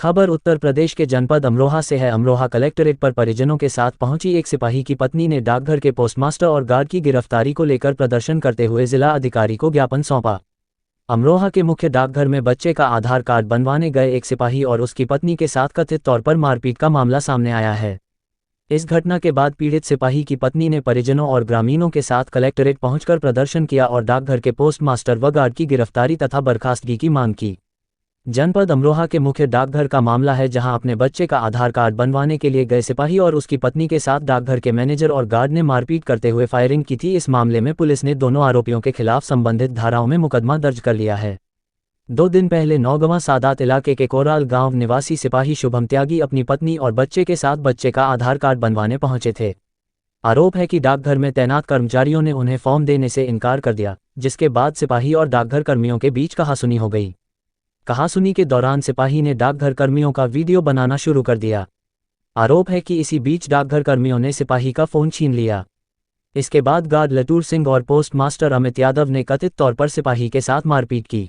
खबर उत्तर प्रदेश के जनपद अमरोहा से है। अमरोहा कलेक्ट्रेट पर परिजनों के साथ पहुंची एक सिपाही की पत्नी ने डाकघर के पोस्टमास्टर और गार्ड की गिरफ्तारी को लेकर प्रदर्शन करते हुए जिला अधिकारी को ज्ञापन सौंपा। अमरोहा के मुख्य डाकघर में बच्चे का आधार कार्ड बनवाने गए एक सिपाही और उसकी पत्नी के साथ कथित तौर पर मारपीट का मामला सामने आया है। इस घटना के बाद पीड़ित सिपाही की पत्नी ने परिजनों और ग्रामीणों के साथ कलेक्ट्रेट पहुंचकर प्रदर्शन किया और डाकघर के पोस्टमास्टर व गार्ड की गिरफ्तारी तथा बर्खास्तगी की मांग की। जनपद अमरोहा के मुख्य डाकघर का मामला है, जहां अपने बच्चे का आधार कार्ड बनवाने के लिए गए सिपाही और उसकी पत्नी के साथ डाकघर के मैनेजर और गार्ड ने मारपीट करते हुए फायरिंग की थी। इस मामले में पुलिस ने दोनों आरोपियों के खिलाफ संबंधित धाराओं में मुकदमा दर्ज कर लिया है। 2 दिन पहले नौगवां सादात इलाके के कोराल गांव निवासी सिपाही शुभम त्यागी अपनी पत्नी और बच्चे के साथ बच्चे का आधार कार्ड बनवाने पहुंचे थे। आरोप है कि डाकघर में तैनात कर्मचारियों ने उन्हें फॉर्म देने से इनकार कर दिया, जिसके बाद सिपाही और डाकघर कर्मियों के बीच कहासुनी हो गई। कहासुनी के दौरान सिपाही ने डाकघर कर्मियों का वीडियो बनाना शुरू कर दिया। आरोप है कि इसी बीच डाकघर कर्मियों ने सिपाही का फोन छीन लिया। इसके बाद गार्ड लटूर सिंह और पोस्टमास्टर अमित यादव ने कथित तौर पर सिपाही के साथ मारपीट की।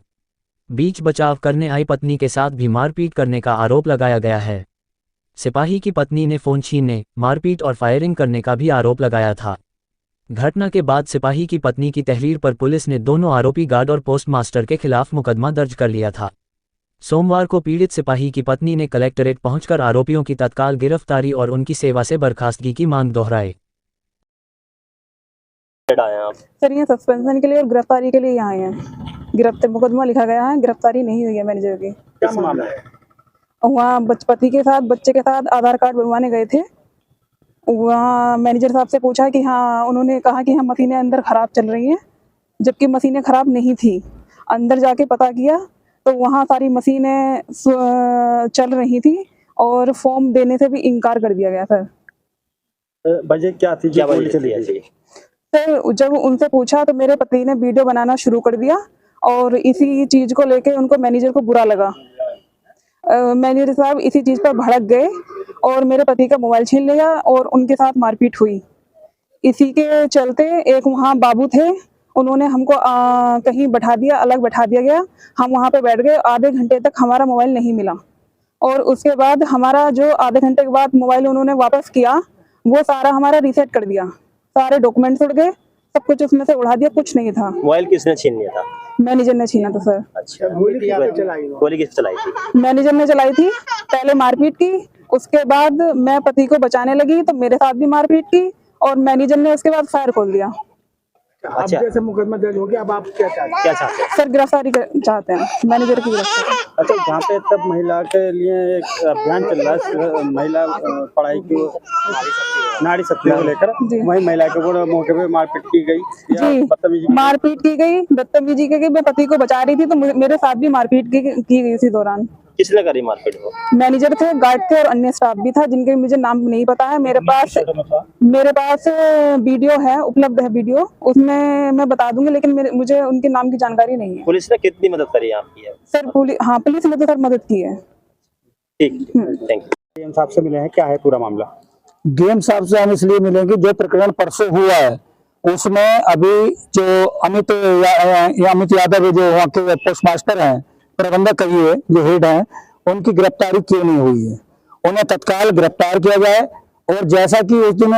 बीच बचाव करने आई पत्नी के साथ भी मारपीट करने का आरोप लगाया गया है। सिपाही की पत्नी ने फोन छीनने, मारपीट और फायरिंग करने का भी आरोप लगाया था। घटना के बाद सिपाही की पत्नी की तहरीर पर पुलिस ने दोनों आरोपी गार्ड और पोस्टमास्टर के खिलाफ मुकदमा दर्ज कर लिया था। सोमवार को पीड़ित सिपाही की पत्नी ने कलेक्ट्रेट पहुंचकर आरोपियों की तत्काल गिरफ्तारी और उनकी सेवा से बर्खास्तगी की मांग दोहराई। सर ये सस्पेंशन के लिए और गिरफ्तारी के लिए यहाँ आए हैं। गिरफ्तार मुकदमा लिखा गया है, गिरफ्तारी नहीं हुई है मैनेजर की। क्या मामला है? वहाँ पति के साथ बच्चे के साथ आधार कार्ड बनवाने गए थे। वहाँ मैनेजर साहब से पूछा कि हाँ, उन्होंने कहा कि हाँ मशीनें अंदर ख़राब चल रही हैं, जबकि मशीनें ख़राब नहीं थी। अंदर जाके पता किया तो वहाँ सारी मशीनें चल रही थी और फॉर्म देने से भी इनकार कर दिया गया। सर वजह क्या थी? क्या बोली चली थी? सर जब उनसे पूछा तो मेरे पति ने वीडियो बनाना शुरू कर दिया और इसी चीज़ को लेके उनको मैनेजर को बुरा लगा। मैनेजर साहब इसी चीज़ पर भड़क गए और मेरे पति का मोबाइल छीन लिया और उनके साथ मारपीट हुई। इसी के चलते एक वहाँ बाबू थे, उन्होंने हमको कहीं बैठा दिया, अलग बैठा दिया गया। हम वहाँ पे बैठ गए। आधे घंटे तक हमारा मोबाइल नहीं मिला और उसके बाद हमारा जो आधे घंटे के बाद मोबाइल उन्होंने वापस किया, वो सारा हमारा रीसेट कर दिया। सारे डॉक्यूमेंट्स उड़ गए, सब कुछ उसमें से उड़ा दिया, कुछ नहीं था। मोबाइल किसने छीन लिया था? मैनेजर ने छीना था सर। अच्छा, गोली किस चलाई थी? मैनेजर ने चलाई थी। पहले मारपीट की, उसके बाद मैं पति को बचाने लगी तो मेरे साथ भी मारपीट की और मैनेजर ने उसके बाद फायर खोल दिया। अब जैसे मुकदमा दर्ज हो गया, अब आप क्या चाहते हैं? सर गिरफ्तारी चाहते हैं, मैनेजर की गिरफ्तारी। अच्छा, जहाँ पे तब महिला के लिए एक अभियान चल रहा है, महिला पढ़ाई की नारी शक्ति को लेकर, वही महिला के ऊपर मौके पे मारपीट की गई जी, मारपीट की गई, बदतमीजी की गई। मैं पति को बचा रही थी तो मेरे साथ भी मारपीट की गई इसी दौरान। किसने करी मारपीट को? मैनेजर थे, गार्ड थे और अन्य स्टाफ भी था, जिनके मुझे नाम नहीं पता है। मेरे पास वीडियो है, उपलब्ध है वीडियो, उसमें मैं बता दूंगी, लेकिन मुझे उनके नाम की जानकारी नहीं है। पुलिस ने कितनी मदद करी आपकी है? सर पुलिस ने तो सर मदद की है। ठीक, थैंक यू। डीएम साहब से मिले हैं, क्या है पूरा मामला? डीएम साहब से हम इसलिए मिलेंगे, जो प्रकरण परसों हुआ है उसमें अभी जो अमित यादव है, जो वहाँ के पोस्टमास्टर हैं, प्रबंधक कहिए, जो हेड हैं, उनकी गिरफ्तारी क्यों नहीं हुई है? उन्हें तत्काल गिरफ्तार किया जाए। और जैसा कि उस दिन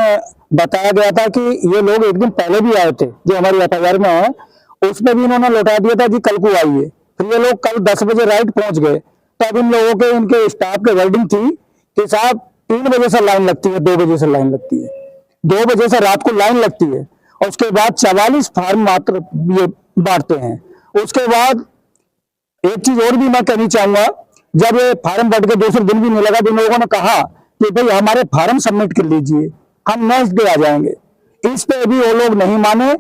बताया गया था कि ये लोग एक दिन पहले भी आए थे, जो हमारी एफआईआर में है, उसमें भी इन्होंने लौटा दिया था कि कल को आइए। फिर ये लोग कल 10 बजे राइट पहुंच गए। तब इन लोगों के, इनके स्टाफ के वर्डिंग थी कि साहब 3 बजे से लाइन लगती है, 2 बजे से लाइन लगती है, 2 बजे से रात को लाइन लगती है और उसके बाद 44 फार्म मात्र ये बांटते हैं। उसके बाद एक चीज और भी मैं कहनी चाहूंगा, जब ये फार्म बढ़ के दूसरे दिन भी नहीं लगा तो इन लोगों ने कहा कि भाई हमारे फार्म सबमिट कर लीजिए, हम नेक्स्ट डे आ जाएंगे। इस पे भी वो लोग नहीं माने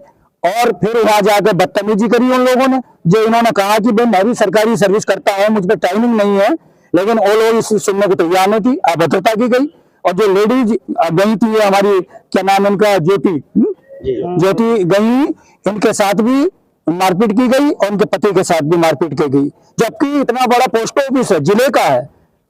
और फिर वहां जाकर बदतमीजी करी उन लोगों ने, जो इन्होंने कहा कि भाई मैं भी सरकारी सर्विस करता हूं, मुझ पर टाइमिंग नहीं है, लेकिन वो लोग इस सुनने को तैयार नहीं थी। अभद्रता की गई और जो लेडीज गई थी हमारी, क्या नाम इनका, ज्योति गई, इनके साथ भी मारपीट की गई और उनके पति के साथ भी मारपीट की गई। जबकि इतना बड़ा पोस्ट ऑफिस है, जिले का है,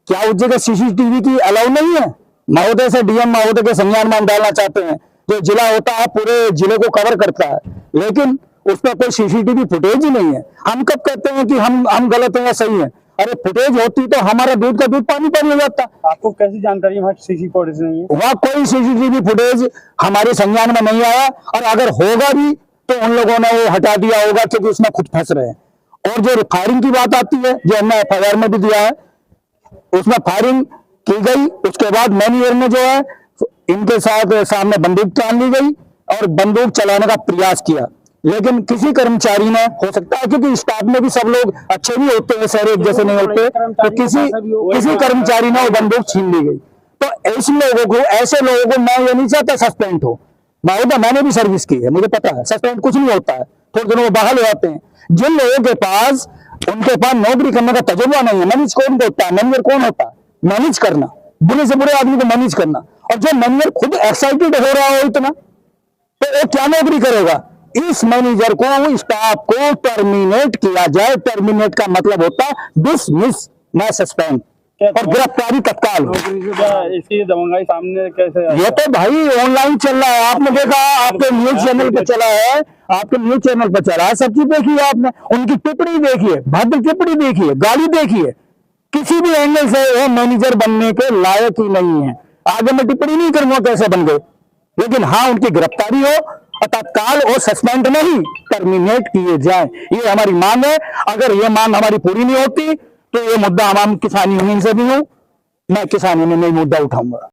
क्या उस जगह सीसीटीवी की अलाउ नहीं है? महोदय से डीएम महोदय के संज्ञान में हम डालना चाहते हैं। जो जिला होता है पूरे जिले को कवर करता है, लेकिन उस पर कोई सीसीटीवी फुटेज ही नहीं है। हम कब कहते हैं कि हम गलत हैं या सही हैं? अरे फुटेज होती तो हमारा दूध का दूध पानी पानी हो जाता। आपको कैसी जानकारी वहाँ सीसी फुटेज नहीं है? वहां कोई सीसीटीवी फुटेज हमारे संज्ञान में नहीं आया, और अगर होगा भी तो उन लोगों ने वो हटा दिया होगा क्योंकि उसमें खुद फंस रहे हैं। और जो फायरिंग की बात आती है, जो हमने FIR में भी दिया है, उसमें फायरिंग की गई, उसके बाद मैनेजर ने जो है इनके साथ सामने बंदूक तान ली गई और बंदूक चलाने का प्रयास किया, लेकिन किसी कर्मचारी ने, हो सकता है क्योंकि स्टाफ में भी सब लोग अच्छे नहीं होते हैं, सारे एक जैसे नहीं होते, तो किसी कर्मचारी ने वो बंदूक छीन ली गई। तो ऐसे लोगों को मैं ये नहीं चाहता सस्पेंड हो। मैंने भी सर्विस की है, मुझे पता है सस्पेंड कुछ नहीं होता है, थोड़े दिनों में बहाल हो जाते हैं। जिन लोगों के पास, उनके पास नौकरी करने का तजुर्बा नहीं है, मैनेज कौन होता है? मैनेजर कौन होता है? मैनेज करना, बुरे से बुरे आदमी को मैनेज करना। और जो मैनेजर खुद एक्साइटेड हो रहा हो इतना, तो वो क्या नौकरी करेगा? इस मैनेजर को, स्टाफ को टर्मिनेट किया जाए। टर्मिनेट का मतलब होता है डिसमिस, ना सस्पेंड, और गिरफ्तारी तत्काल। इसकी दबंगाई सामने कैसे? ये तो भाई ऑनलाइन चल रहा है, आपने देखा, आपके न्यूज चैनल पे चला है, आपके न्यूज चैनल पे चला है, सब चीज देखी है आपने, उनकी टिप्पणी देखिए, भद्र टिप्पणी देखिए, गाली देखिए, किसी भी एंगल से वो मैनेजर बनने के लायक ही नहीं है। आगे मैं टिप्पणी नहीं करूंगा कैसे बन गए, लेकिन हाँ उनकी गिरफ्तारी हो और तत्काल और सस्पेंड नहीं, टर्मिनेट किए जाए, ये हमारी मांग है। अगर ये मांग हमारी पूरी नहीं होती तो ये मुद्दा हम किसान यूनियन से भी हूं, मैं किसान यूनियन में मुद्दा उठाऊंगा।